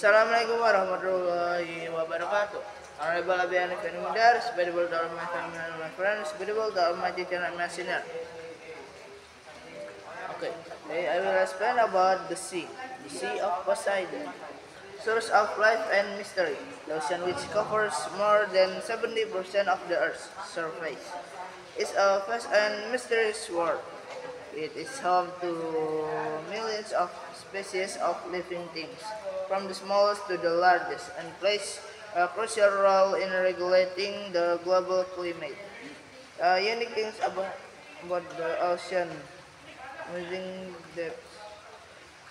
Assalamualaikum warahmatullahi wabarakatuh. Honorable Abiani Fenimidar, Spedible to all my family and my friends, Spedible to all my teacher and my senior. Okay, today I will explain about the sea of Poseidon, source of life and mystery, the ocean which covers more than 70% of the Earth's surface. It's a vast and mysterious world. It is home to millions of species of living things, from the smallest to the largest, and plays a crucial role in regulating the global climate. Unique things about the ocean, amazing depth.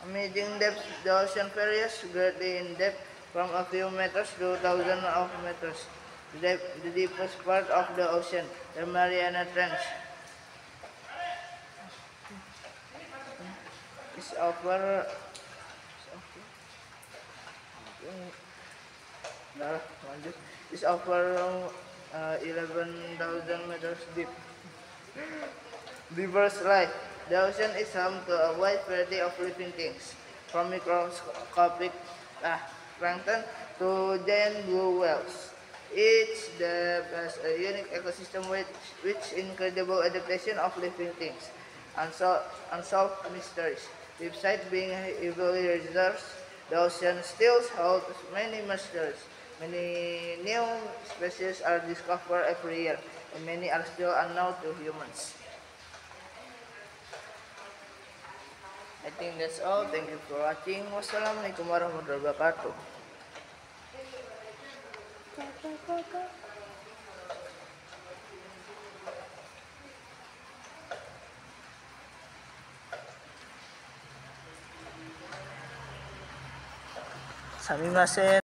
Amazing depth, the ocean varies greatly in depth from a few meters to thousands of meters. The deepest part of the ocean, the Mariana Trench, is over is over 11,000 meters deep. Diverse life. The ocean is home to a wide variety of living things, from microscopic plankton to giant blue whales. Each has a unique ecosystem with incredible adaptation of living things, unsolved mysteries. Besides being heavily reserved, the ocean still holds many mysteries. Many new species are discovered every year, and many are still unknown to humans. I think that's all. Thank you for watching. Wassalamualaikum warahmatullahi wabarakatuh. Samimasen.